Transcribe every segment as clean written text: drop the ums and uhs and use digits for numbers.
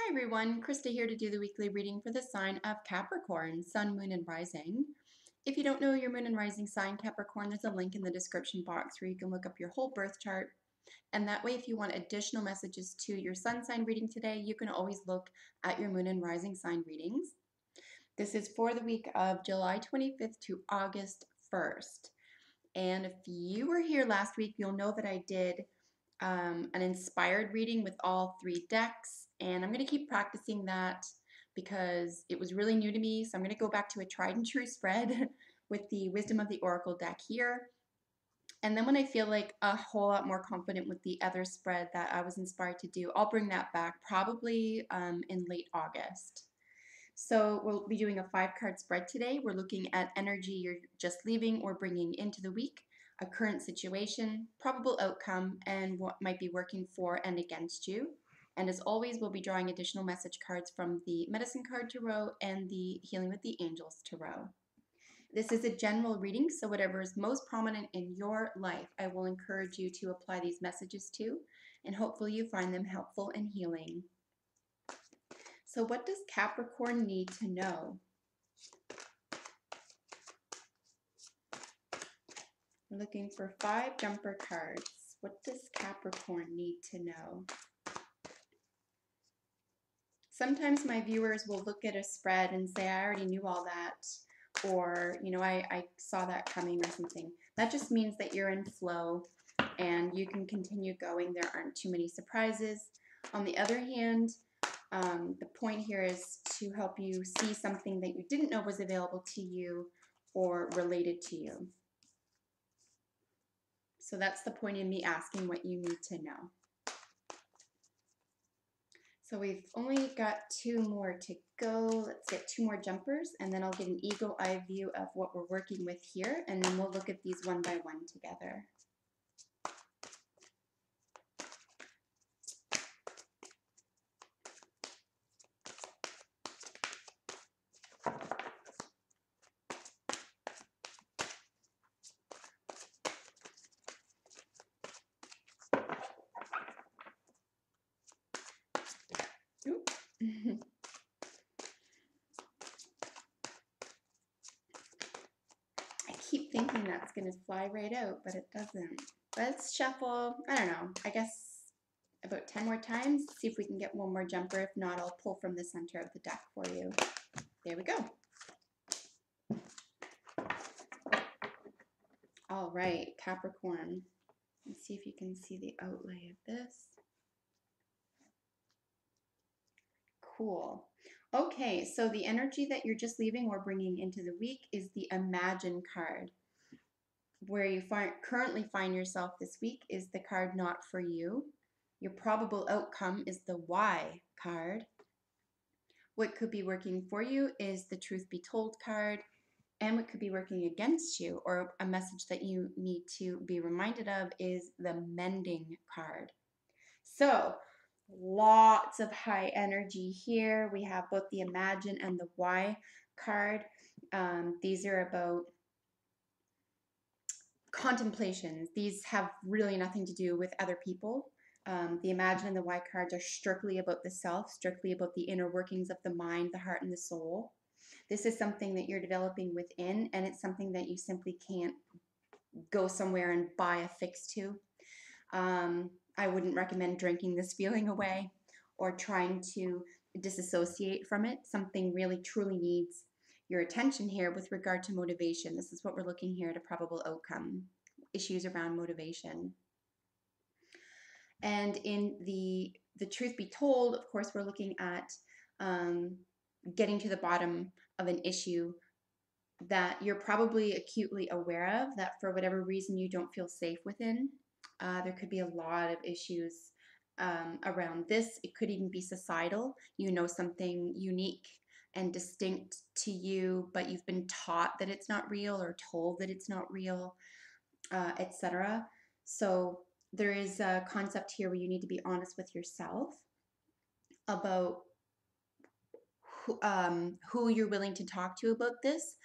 Hi everyone, Krista here to do the weekly reading for the sign of Capricorn, Sun, Moon, and Rising. If you don't know your Moon and Rising sign, Capricorn, there's a link in the description box where you can look up your whole birth chart. And that way, if you want additional messages to your Sun sign reading today, you can always look at your Moon and Rising sign readings. This is for the week of July 25th to August 1st. And if you were here last week, you'll know that I did an inspired reading with all 3 decks, and I'm going to keep practicing that because it was really new to me. So I'm going to go back to a tried and true spread with the Wisdom of the Oracle deck here. And then when I feel like a whole lot more confident with the other spread that I was inspired to do, I'll bring that back probably in late August. So we'll be doing a 5-card spread today. We're looking at energy you're just leaving or bringing into the week, a current situation, probable outcome, and what might be working for and against you. And as always, we'll be drawing additional message cards from the Medicine card tarot and the Healing with the Angels tarot. This is a general reading, so whatever is most prominent in your life, I will encourage you to apply these messages to, and hopefully you find them helpful and healing. So what does Capricorn need to know? We're looking for 5 jumper cards. What does Capricorn need to know? Sometimes my viewers will look at a spread and say, I already knew all that, or, you know, I saw that coming or something. That just means that you're in flow and you can continue going. There aren't too many surprises. On the other hand, the point here is to help you see something that you didn't know was available to you or related to you. So that's the point in me asking what you need to know. So we've only got 2 more to go. Let's get 2 more jumpers, and then I'll get an eagle eye view of what we're working with here, and then we'll look at these one by one together. I keep thinking that's going to fly right out, but it doesn't. Let's shuffle, I don't know, I guess about 10 more times, see if we can get 1 more jumper. If not, I'll pull from the center of the deck for you. There we go. All right, Capricorn. Let's see if you can see the outlay of this. Cool. Okay, so the energy that you're just leaving or bringing into the week is the Imagine card. Where you currently find yourself this week is the card Not For You. Your probable outcome is the Why card. What could be working for you is the Truth Be Told card. And what could be working against you, or a message that you need to be reminded of, is the Mending card. So lots of high energy here. We have both the Imagine and the Why card. These are about contemplations. These have really nothing to do with other people. The Imagine and the Why cards are strictly about the self, strictly about the inner workings of the mind, the heart, and the soul. This is something that you're developing within, and it's something that you simply can't go somewhere and buy a fix to. I wouldn't recommend drinking this feeling away or trying to disassociate from it. Something really truly needs your attention here with regard to motivation. This is what we're looking here at, a probable outcome, issues around motivation. And in the Truth Be Told, of course, we're looking at getting to the bottom of an issue that you're probably acutely aware of, that for whatever reason you don't feel safe within. There could be a lot of issues around this. It could even be societal. You know something unique and distinct to you, but you've been taught that it's not real or told that it's not real, etc. So there is a concept here where you need to be honest with yourself about who you're willing to talk to about this,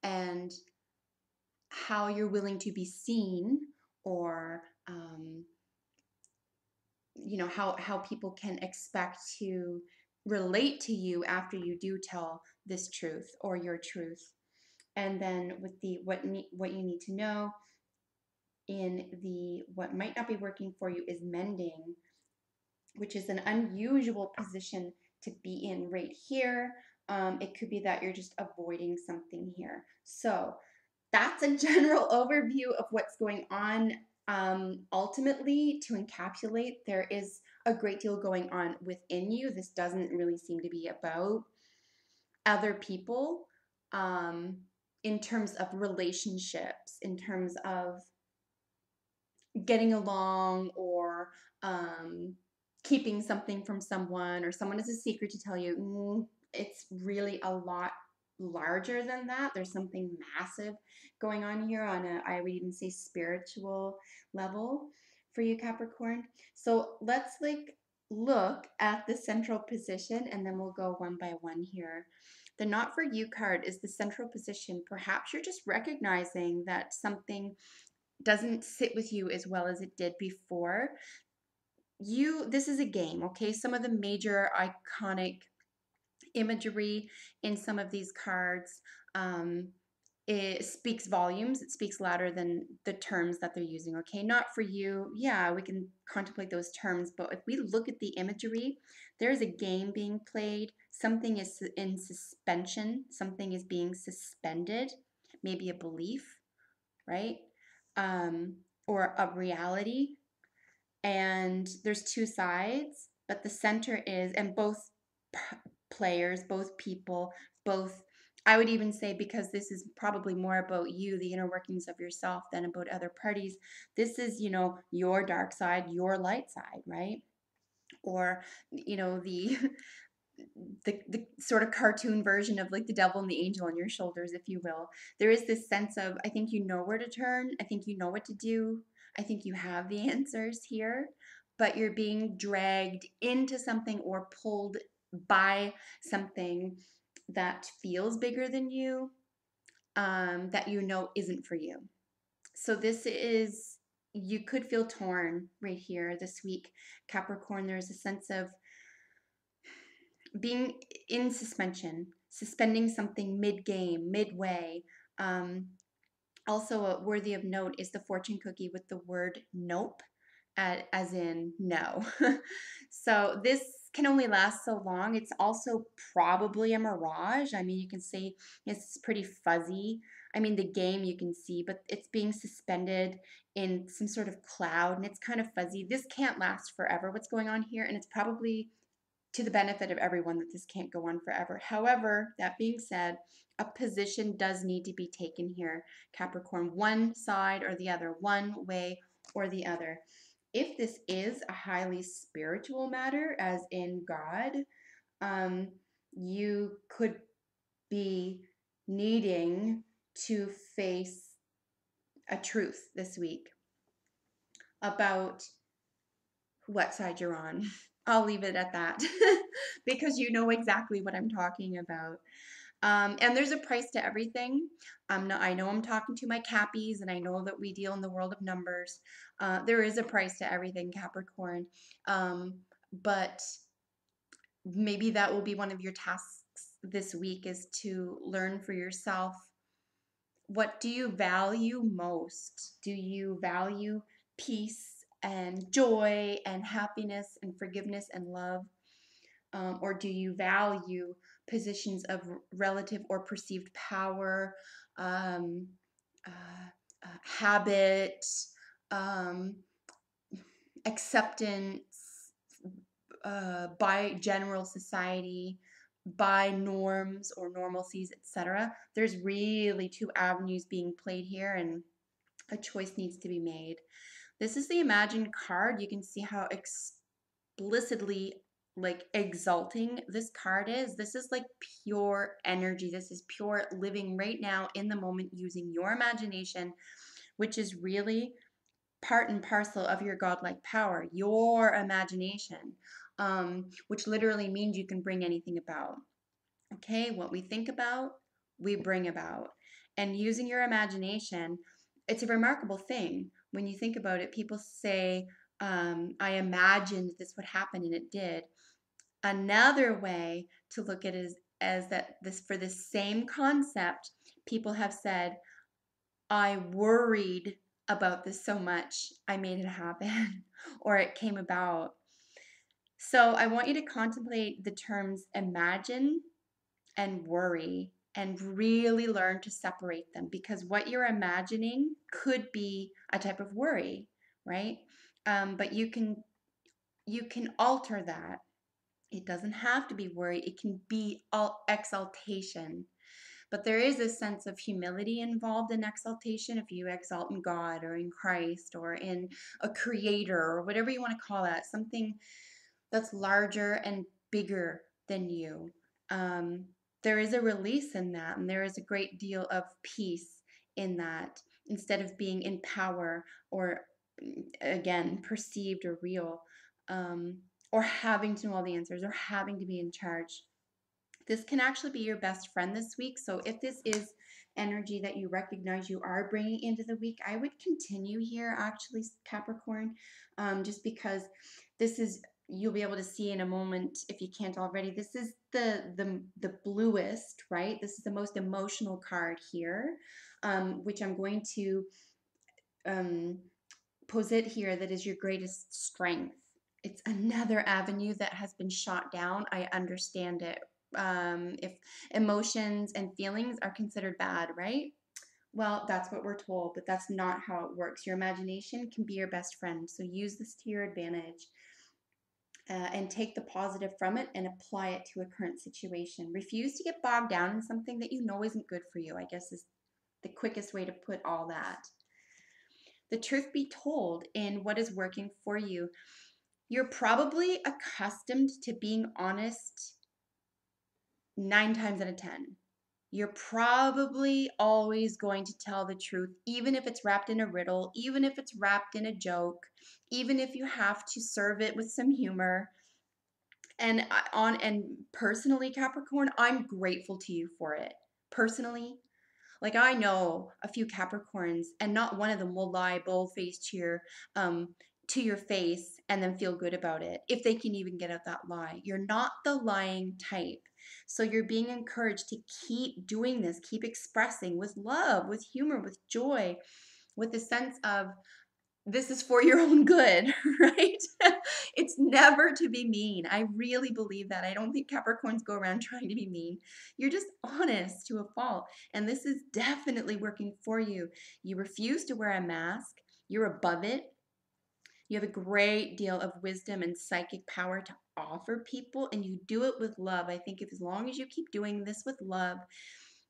and how you're willing to be seen, or you know, how people can expect to relate to you after you do tell this truth or your truth. And then with the what you need to know in the what might not be working for you is mending, which is an unusual position to be in right here. It could be that you're just avoiding something here. So that's a general overview of what's going on. Ultimately, to encapsulate, there is a great deal going on within you. This doesn't really seem to be about other people, in terms of relationships, in terms of getting along, or keeping something from someone, or someone has a secret to tell you. It's really a lot larger than that. There's something massive going on here on a, I would even say, spiritual level for you, Capricorn. So let's look at the central position, and then we'll go one by one here. The Not For You card is the central position. Perhaps you're just recognizing that something doesn't sit with you as well as it did before. This is a game, okay? Some of the major iconic imagery in some of these cards, it speaks volumes. It speaks louder than the terms that they're using, okay? Not for you. Yeah, we can contemplate those terms, but if we look at the imagery, there's a game being played. Something is in suspension. Something is being suspended. Maybe a belief, right? Or a reality. And there's two sides, but the center is, and both players, both people, both, I would even say, because this is probably more about you, the inner workings of yourself, than about other parties. This is, your dark side, your light side, right? Or, the the sort of cartoon version of like the devil and the angel on your shoulders, if you will. There is this sense of, I think you know where to turn. I think you know what to do. I think you have the answers here, but you're being dragged into something or pulled by something that feels bigger than you, that isn't for you. So this is, you could feel torn right here this week, Capricorn. There's a sense of being in suspension, suspending something mid-game, midway. Also, worthy of note is the fortune cookie with the word nope, as in no. So this can only last so long. It's also probably a mirage. I mean, you can say it's pretty fuzzy. I mean, the game you can see, but it's being suspended in some sort of cloud, and it's kind of fuzzy. This can't last forever, what's going on here, and it's probably to the benefit of everyone that this can't go on forever. However, that being said, a position does need to be taken here, Capricorn, one side or the other, one way or the other. If this is a highly spiritual matter, as in God, you could be needing to face a truth this week about what side you're on. I'll leave it at that because you know exactly what I'm talking about. And there's a price to everything. I know I'm talking to my Cappies, and I know that we deal in the world of numbers. There is a price to everything, Capricorn. But maybe that will be one of your tasks this week, is to learn for yourself, what do you value most? Do you value peace and joy and happiness and forgiveness and love? Or do you value positions of relative or perceived power, um, habit, um, acceptance, by general society, by norms or normalcies, etc.? There's really two avenues being played here, and a choice needs to be made. This is the Imagined card. You can see how explicitly exalting this card is. This is like pure energy. This is pure living right now in the moment using your imagination, which is really part and parcel of your godlike power, your imagination, which literally means you can bring anything about. Okay, what we think about, we bring about. And using your imagination, it's a remarkable thing. When you think about it, people say, I imagined this would happen, and it did. Another way to look at it is as that this for the same concept, people have said, I worried about this so much, I made it happen, or it came about. So I want you to contemplate the terms imagine and worry and really learn to separate them, because what you're imagining could be a type of worry, right? But you can alter that. It doesn't have to be worry. It can be all exaltation. But there is a sense of humility involved in exaltation if you exalt in God or in Christ or in a creator or whatever you want to call that, something that's larger and bigger than you. Um, there is a release in that, and there is a great deal of peace in that instead of being in power or, again, perceived or real, um, or having to know all the answers or having to be in charge. This can actually be your best friend this week. So if this is energy that you recognize you are bringing into the week, I would continue here actually, Capricorn, just because this is, you'll be able to see in a moment if you can't already. This is the bluest, right? This is the most emotional card here, which I'm going to um, posit here, that is your greatest strength. It's another avenue that has been shot down. I understand it. If emotions and feelings are considered bad, right? Well, that's what we're told, but that's not how it works. Your imagination can be your best friend. So use this to your advantage, and take the positive from it and apply it to a current situation. Refuse to get bogged down in something that you know isn't good for you, I guess is the quickest way to put all that. The truth be told, in what is working for you, you're probably accustomed to being honest 9 times out of 10. You're probably always going to tell the truth, even if it's wrapped in a riddle, even if it's wrapped in a joke, even if you have to serve it with some humor. And personally, Capricorn, I'm grateful to you for it. Personally, like I know a few Capricorns, and not one of them will lie bold-faced um, to your face and then feel good about it, if they can even get out that lie. You're not the lying type. So you're being encouraged to keep doing this, keep expressing with love, with humor, with joy, with a sense of this is for your own good, right? It's never to be mean. I really believe that. I don't think Capricorns go around trying to be mean. You're just honest to a fault. And this is definitely working for you. You refuse to wear a mask, you're above it. You have a great deal of wisdom and psychic power to offer people, and you do it with love. I think if as long as you keep doing this with love,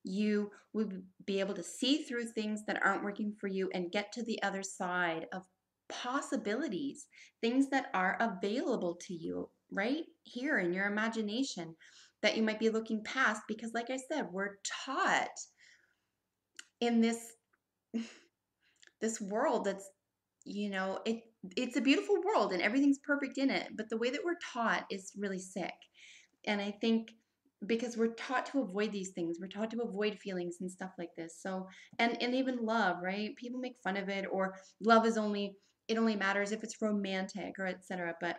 you would be able to see through things that aren't working for you and get to the other side of possibilities, things that are available to you right here in your imagination that you might be looking past, because like I said, we're taught in this world that's, it's a beautiful world and everything's perfect in it, but the way that we're taught is really sick. And I think because we're taught to avoid these things, we're taught to avoid feelings and stuff like this. So, and even love, right? People make fun of it, or love is only, it only matters if it's romantic or etc. But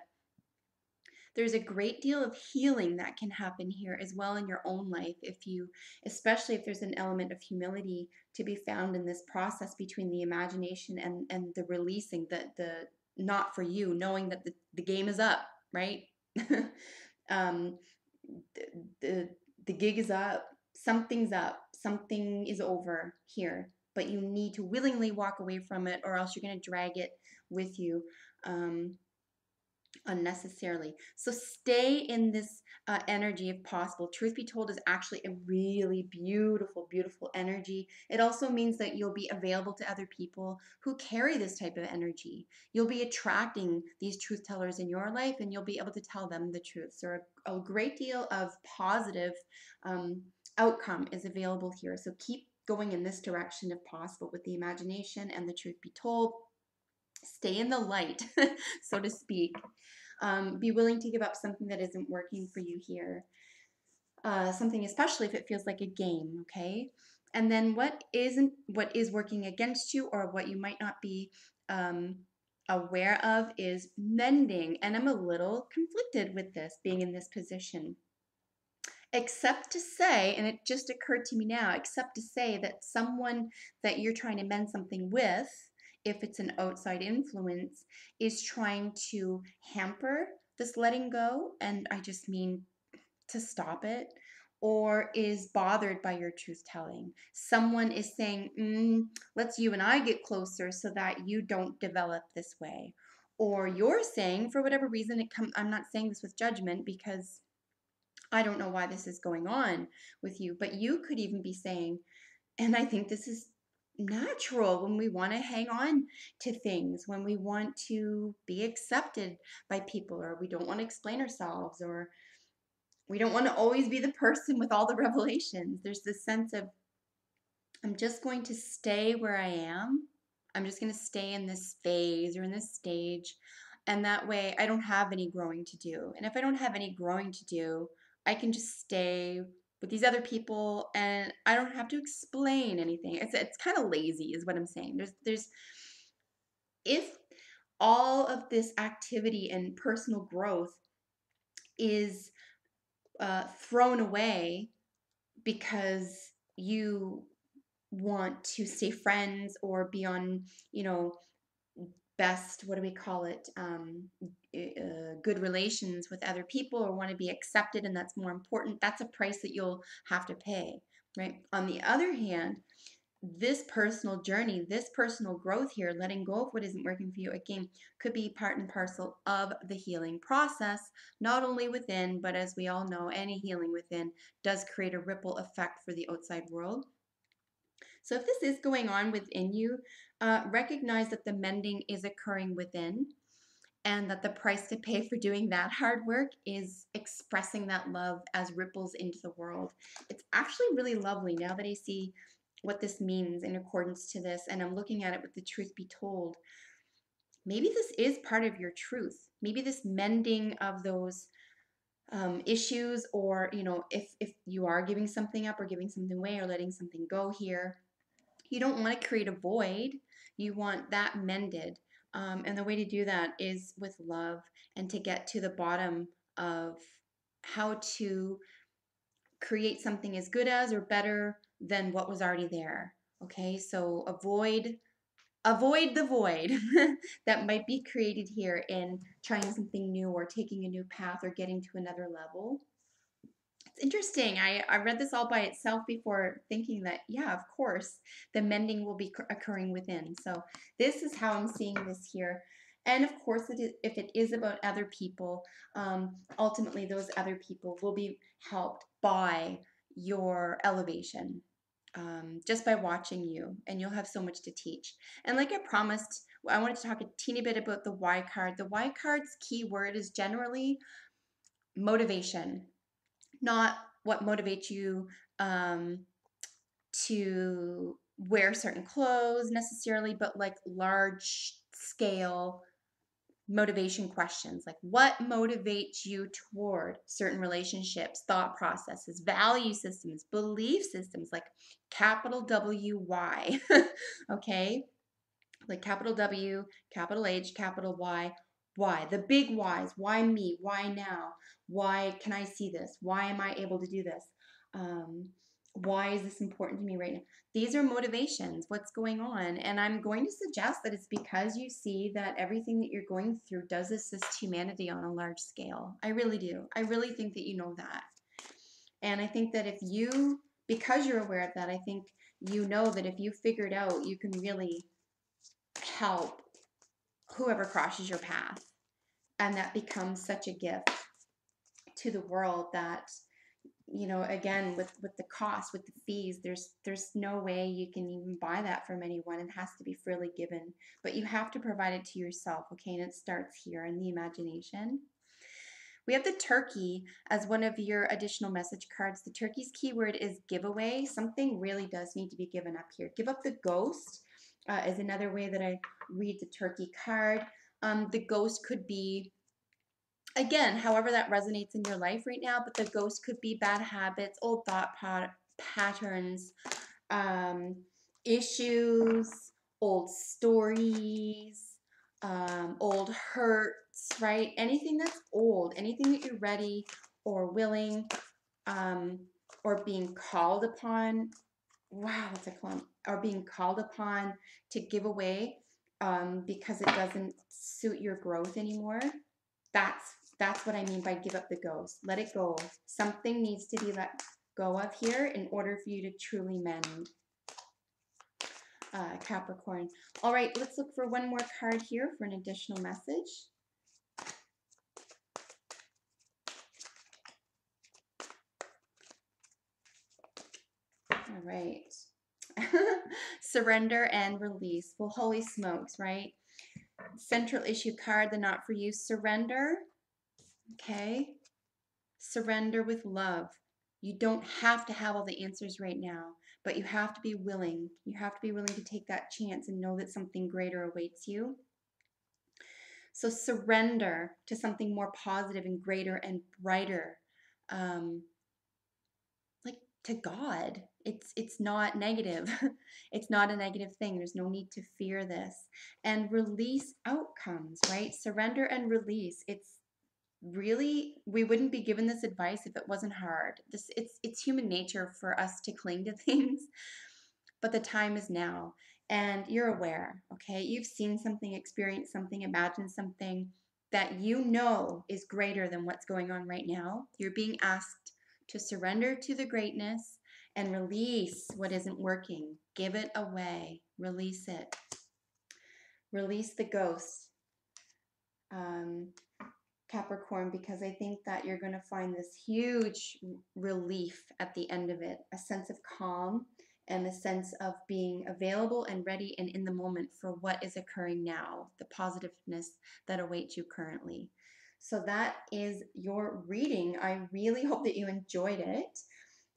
there's a great deal of healing that can happen here as well in your own life, if you, especially if there's an element of humility to be found in this process between the imagination and the releasing, the not for you, knowing that the game is up, right? um, the the gig is up, something's up, something is over here, but you need to willingly walk away from it, or else you're going to drag it with you. Um, Unnecessarily. So stay in this energy if possible. Truth be told is actually a really beautiful, beautiful energy. It also means that you'll be available to other people who carry this type of energy. You'll be attracting these truth tellers in your life, and you'll be able to tell them the truth. So a great deal of positive um, outcome is available here. So keep going in this direction if possible with the imagination and the truth be told. Stay in the light, so to speak. Be willing to give up something that isn't working for you here. Something, especially if it feels like a game, okay? And then what is working against you, or what you might not be um, aware of is mending. And I'm a little conflicted with this, being in this position. Except to say, and it just occurred to me now, except to say that someone that you're trying to mend something with, if it's an outside influence, is trying to hamper this letting go, and I just mean to stop it, or is bothered by your truth telling. Someone is saying, let's you and I get closer so that you don't develop this way. Or you're saying, for whatever reason, I'm not saying this with judgment because I don't know why this is going on with you, but you could even be saying, and I think this is natural when we want to hang on to things, when we want to be accepted by people, or we don't want to explain ourselves, or we don't want to always be the person with all the revelations. There's this sense of, I'm just going to stay where I am. I'm just going to stay in this phase or in this stage. And that way I don't have any growing to do. And if I don't have any growing to do, I can just stay with these other people and I don't have to explain anything. It's kind of lazy is what I'm saying. There's if all of this activity and personal growth is thrown away because you want to stay friends or be on, best, what do we call it, good relations with other people, or want to be accepted, and that's more important, that's a price that you'll have to pay, right? On the other hand, this personal journey, this personal growth here, letting go of what isn't working for you, again, could be part and parcel of the healing process, not only within, but as we all know, any healing within does create a ripple effect for the outside world. So if this is going on within you, recognize that the mending is occurring within and that the price to pay for doing that hard work is expressing that love as ripples into the world. It's actually really lovely now that I see what this means in accordance to this, and I'm looking at it with the truth be told. Maybe this is part of your truth. Maybe this mending of those issues, or if you are giving something up or giving something away or letting something go here, you don't want to create a void. You want that mended. And the way to do that is with love and to get to the bottom of how to create something as good as or better than what was already there. Okay, so avoid the void that might be created here in trying something new or taking a new path or getting to another level. It's interesting. I read this all by itself before thinking that, yeah, of course, the mending will be occurring within. So this is how I'm seeing this here. And of course, if it is about other people, ultimately those other people will be helped by your elevation, just by watching you, and you'll have so much to teach. And like I promised, I wanted to talk a teeny bit about the Y card. The Y card's key word is generally motivation, not what motivates you to wear certain clothes necessarily, but like large scale motivation questions, like what motivates you toward certain relationships, thought processes, value systems, belief systems, like capital W-Y. Okay, like capital W, capital H, capital Y. Why? The big whys. Why me? Why now? Why can I see this? Why am I able to do this? Why is this important to me right now? These are motivations. What's going on? And I'm going to suggest that it's because you see that everything that you're going through does assist humanity on a large scale. I really do. I really think that you know that. And I think that because you're aware of that, I think you know that if you figure it out, you can really help whoever crosses your path. And that becomes such a gift to the world that, again, with the cost, with the fees, there's no way you can even buy that from anyone. It has to be freely given. But you have to provide it to yourself, okay? And it starts here in the imagination. We have the turkey as one of your additional message cards. The turkey's keyword is giveaway. Something really does need to be given up here. Give up the ghost is another way that I read the turkey card. The ghost could be, again, however that resonates in your life right now, but the ghost could be bad habits, old thought patterns, issues, old stories, old hurts, right? Anything that's old, anything that you're ready or willing, or being called upon. Wow, that's a clump. Or being called upon to give away, because it doesn't suit your growth anymore. That's what I mean by give up the ghost. Let it go. Something needs to be let go of here in order for you to truly mend. Capricorn. All right, let's look for one more card here for an additional message. All right. Surrender and release. Well, holy smokes, right? Central issue card, the not for you. Surrender. Okay. Surrender with love. You don't have to have all the answers right now, but you have to be willing. You have to be willing to take that chance and know that something greater awaits you. So surrender to something more positive and greater and brighter, like to God. It's not negative. It's not a negative thing. There's no need to fear this. And release outcomes, right? Surrender and release. It's really, we wouldn't be given this advice if it wasn't hard. It's human nature for us to cling to things, but the time is now, and you're aware. Okay, you've seen something, experienced something, imagined something that you know is greater than what's going on right now. You're being asked to surrender to the greatness and release what isn't working. Give it away. Release it. Release the ghost. Capricorn, because I think that you're going to find this huge relief at the end of it, a sense of calm and a sense of being available and ready and in the moment for what is occurring now, the positiveness that awaits you currently. So that is your reading. I really hope that you enjoyed it.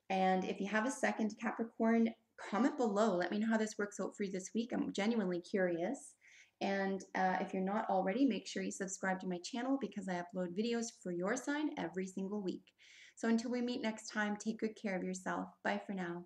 And if you have a second, Capricorn, comment below. Let me know how this works out for you this week. I'm genuinely curious. And if you're not already, make sure you subscribe to my channel because I upload videos for your sign every single week. So until we meet next time, take good care of yourself. Bye for now.